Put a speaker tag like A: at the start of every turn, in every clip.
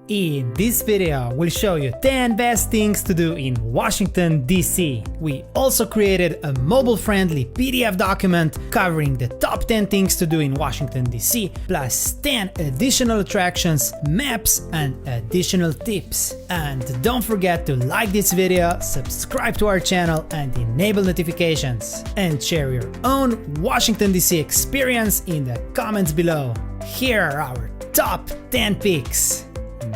A: In this video, we'll show you 10 best things to do in Washington, D.C. We also created a mobile-friendly PDF document covering the top 10 things to do in Washington, D.C., plus 10 additional attractions, maps, and additional tips. And don't forget to like this video, subscribe to our channel, and enable notifications. And share your own Washington, D.C. experience in the comments below. Here are our top 10 picks.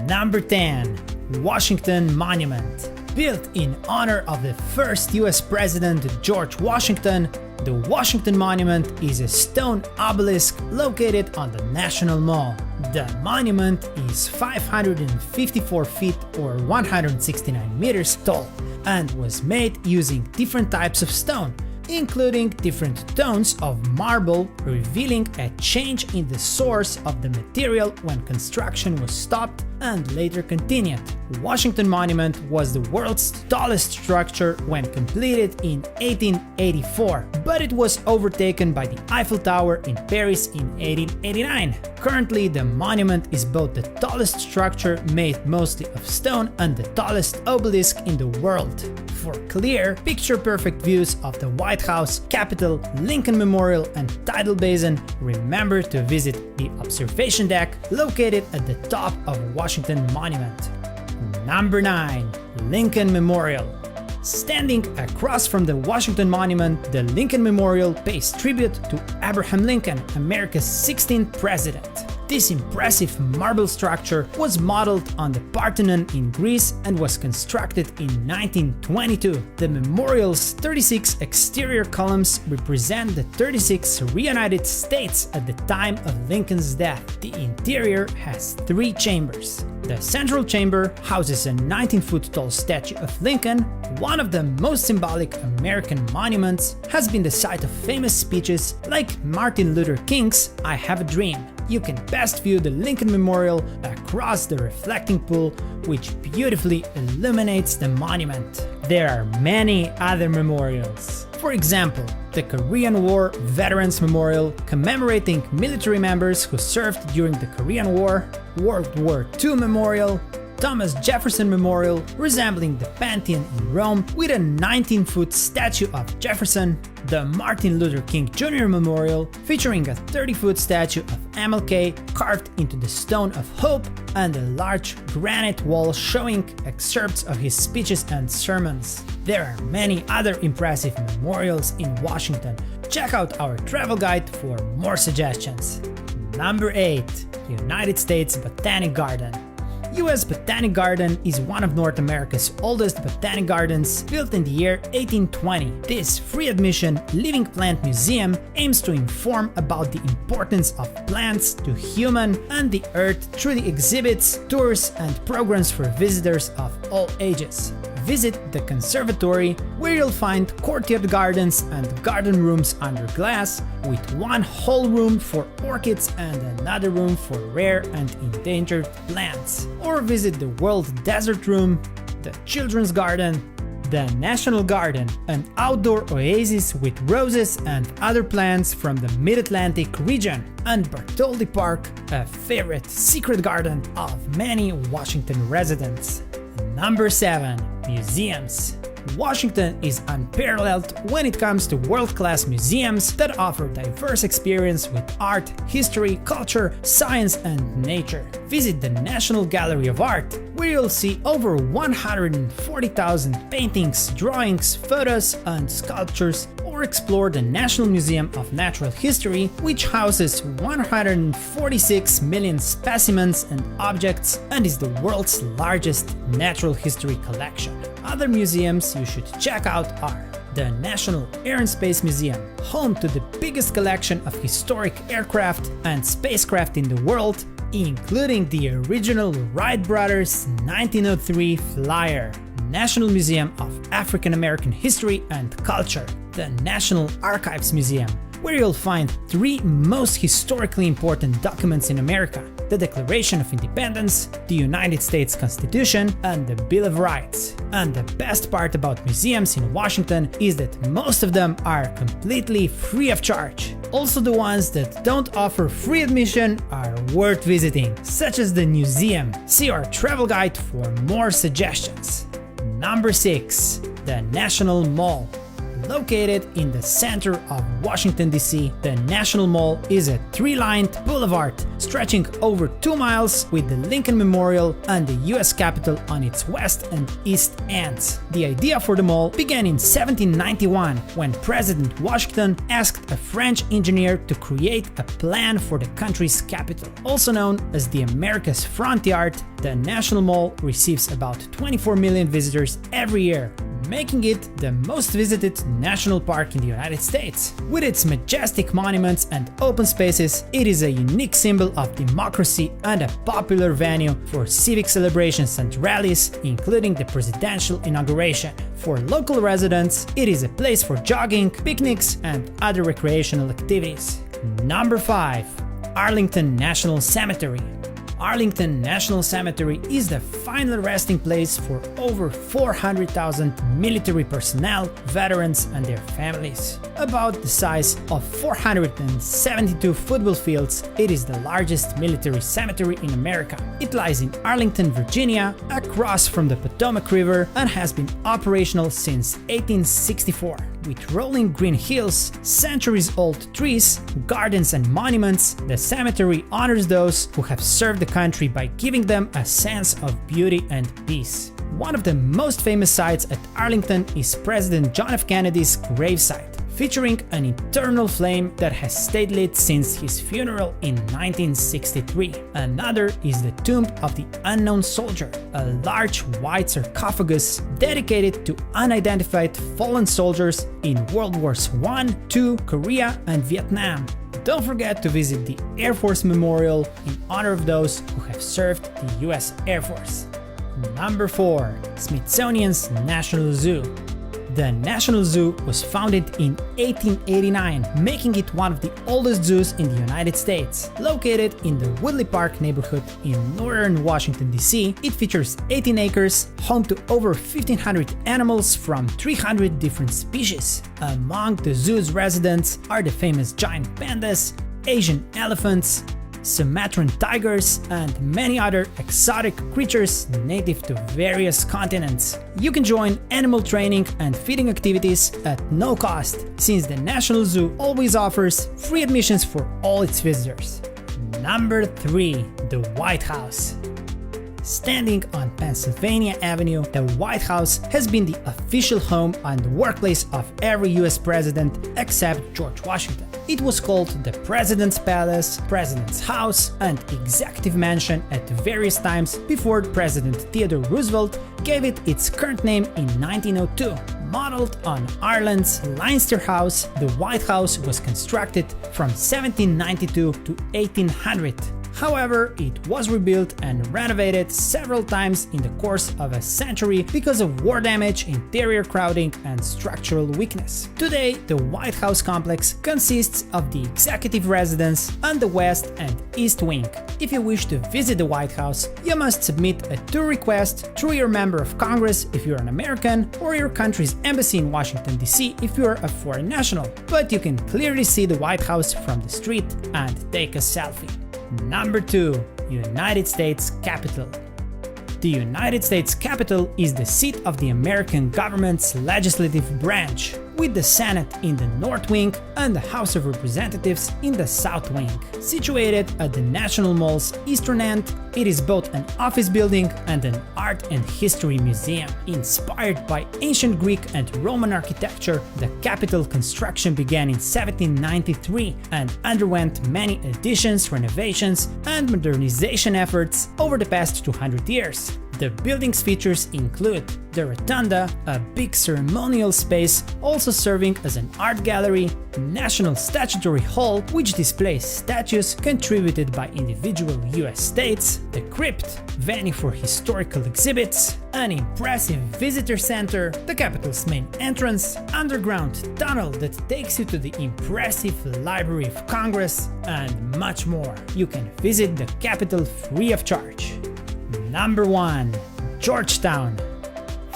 A: Number 10. Washington Monument. Built in honor of the first US President George Washington, the Washington Monument is a stone obelisk located on the National Mall. The monument is 554 feet or 169 meters tall and was made using different types of stone, including different tones of marble, revealing a change in the source of the material when construction was stopped and later continued. Washington Monument was the world's tallest structure when completed in 1884, but it was overtaken by the Eiffel Tower in Paris in 1889. Currently, the monument is both the tallest structure made mostly of stone and the tallest obelisk in the world. For clear, picture-perfect views of the White House, Capitol, Lincoln Memorial, and Tidal Basin, remember to visit the observation deck located at the top of Washington Monument. Number 9. Lincoln Memorial. Standing across from the Washington Monument, the Lincoln Memorial pays tribute to Abraham Lincoln, America's 16th president. This impressive marble structure was modeled on the Parthenon in Greece and was constructed in 1922. The memorial's 36 exterior columns represent the 36 reunited states at the time of Lincoln's death. The interior has 3 chambers. The central chamber houses a 19-foot tall statue of Lincoln. One of the most symbolic American monuments has been the site of famous speeches like Martin Luther King's "I Have a Dream." You can best view the Lincoln Memorial across the reflecting pool, which beautifully illuminates the monument. There are many other memorials. For example, the Korean War Veterans Memorial, commemorating military members who served during the Korean War, World War II Memorial, Thomas Jefferson Memorial, resembling the Pantheon in Rome with a 19-foot statue of Jefferson, the Martin Luther King Jr. Memorial, featuring a 30-foot statue of MLK carved into the Stone of Hope, and a large granite wall showing excerpts of his speeches and sermons. There are many other impressive memorials in Washington. Check out our travel guide for more suggestions. Number 8. United States Botanic Garden. US Botanic Garden is one of North America's oldest botanic gardens, built in the year 1820. This free-admission living plant museum aims to inform about the importance of plants to human and the earth through the exhibits, tours, and programs for visitors of all ages. Visit the conservatory, where you'll find courtyard gardens and garden rooms under glass, with one whole room for orchids and another room for rare and endangered plants. Or visit the World Desert Room, the Children's Garden, the National Garden, an outdoor oasis with roses and other plants from the Mid-Atlantic region, and Bartholdi Park, a favorite secret garden of many Washington residents. Number 7. Museums. Washington is unparalleled when it comes to world-class museums that offer diverse experience with art, history, culture, science, and nature. Visit the National Gallery of Art, where you'll see over 140,000 paintings, drawings, photos, and sculptures, or explore the National Museum of Natural History, which houses 146 million specimens and objects and is the world's largest natural history collection. Other museums you should check out are the National Air and Space Museum, home to the biggest collection of historic aircraft and spacecraft in the world, including the original Wright brothers 1903 Flyer. National Museum of African American History and Culture, the National Archives Museum, where you'll find 3 most historically important documents in America: the Declaration of Independence, the United States Constitution, and the Bill of Rights. And the best part about museums in Washington is that most of them are completely free of charge. Also, the ones that don't offer free admission are worth visiting, such as the museum. See our travel guide for more suggestions. Number 6. The National Mall. Located in the center of Washington, D.C., the National Mall is a three-lined boulevard stretching over 2 miles with the Lincoln Memorial and the U.S. Capitol on its west and east ends. The idea for the mall began in 1791 when President Washington asked a French engineer to create a plan for the country's capital. Also known as the America's Front Yard, the National Mall receives about 24 million visitors every year, making it the most visited national park in the United States. With its majestic monuments and open spaces, it is a unique symbol of democracy and a popular venue for civic celebrations and rallies, including the presidential inauguration. For local residents, it is a place for jogging, picnics, and other recreational activities. Number 5. Arlington National Cemetery. Arlington National Cemetery is the final resting place for over 400,000 military personnel, veterans, and their families. About the size of 472 football fields, it is the largest military cemetery in America. It lies in Arlington, Virginia, across from the Potomac River, and has been operational since 1864. With rolling green hills, centuries-old trees, gardens, and monuments, the cemetery honors those who have served the country by giving them a sense of beauty and peace. One of the most famous sites at Arlington is President John F. Kennedy's gravesite, featuring an eternal flame that has stayed lit since his funeral in 1963. Another is the Tomb of the Unknown Soldier, a large white sarcophagus dedicated to unidentified fallen soldiers in World Wars I, II, Korea, and Vietnam. Don't forget to visit the Air Force Memorial in honor of those who have served the US Air Force. Number 4. Smithsonian's National Zoo. The National Zoo was founded in 1889, making it one of the oldest zoos in the United States. Located in the Woodley Park neighborhood in northern Washington, D.C., it features 18 acres, home to over 1,500 animals from 300 different species. Among the zoo's residents are the famous giant pandas, Asian elephants, Sumatran tigers, and many other exotic creatures native to various continents. You can join animal training and feeding activities at no cost, since the National Zoo always offers free admissions for all its visitors. Number 3. The White House. Standing on Pennsylvania Avenue, the White House has been the official home and workplace of every US president except George Washington. It was called the President's Palace, President's House, and Executive Mansion at various times before President Theodore Roosevelt gave it its current name in 1902. Modeled on Ireland's Leinster House, the White House was constructed from 1792 to 1800. However, it was rebuilt and renovated several times in the course of a century because of war damage, interior crowding, and structural weakness. Today, the White House complex consists of the executive residence and the west and east wing. If you wish to visit the White House, you must submit a tour request through your member of Congress if you're an American, or your country's embassy in Washington, D.C. if you're a foreign national. But you can clearly see the White House from the street and take a selfie. Number 2. United States Capitol. The United States Capitol is the seat of the American government's legislative branch, with the Senate in the North Wing and the House of Representatives in the South Wing. Situated at the National Mall's eastern end, it is both an office building and an art and history museum. Inspired by ancient Greek and Roman architecture, the Capitol construction began in 1793 and underwent many additions, renovations, and modernization efforts over the past 200 years. The building's features include the Rotunda, a big ceremonial space also serving as an art gallery, National Statuary Hall, which displays statues contributed by individual US states, the crypt, venue for historical exhibits, an impressive visitor center, the Capitol's main entrance, underground tunnel that takes you to the impressive Library of Congress, and much more. You can visit the Capitol free of charge. Number 1. Georgetown.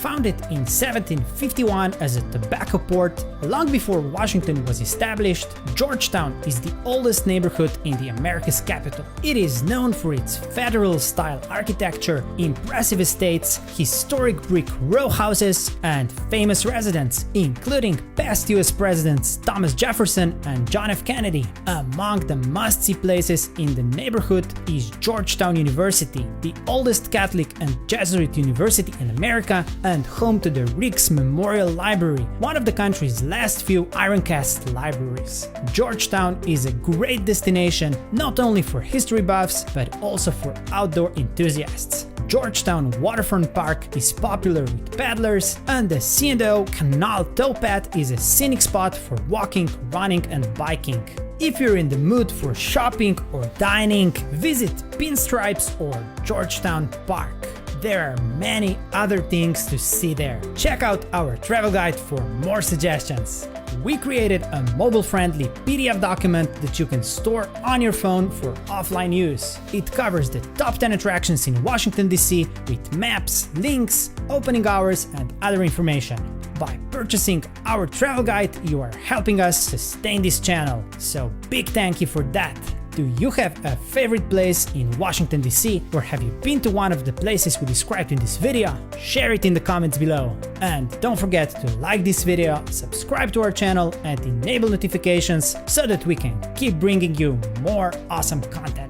A: Founded in 1751 as a tobacco port, long before Washington was established, Georgetown is the oldest neighborhood in the America's capital. It is known for its federal-style architecture, impressive estates, historic brick row houses, and famous residents, including past US presidents Thomas Jefferson and John F. Kennedy. Among the must-see places in the neighborhood is Georgetown University, the oldest Catholic and Jesuit university in America and home to the Riggs Memorial Library, one of the country's last few iron-cast libraries. Georgetown is a great destination not only for history buffs but also for outdoor enthusiasts. Georgetown Waterfront Park is popular with paddlers, and the C&O Canal Towpath is a scenic spot for walking, running, and biking. If you're in the mood for shopping or dining, visit Pinstripes or Georgetown Park. There are many other things to see there. Check out our travel guide for more suggestions. We created a mobile-friendly PDF document that you can store on your phone for offline use. It covers the top 10 attractions in Washington, D.C. with maps, links, opening hours, and other information. By purchasing our travel guide, you are helping us sustain this channel, so big thank you for that. Do you have a favorite place in Washington, D.C. or have you been to one of the places we described in this video? Share it in the comments below. And don't forget to like this video, subscribe to our channel and enable notifications so that we can keep bringing you more awesome content.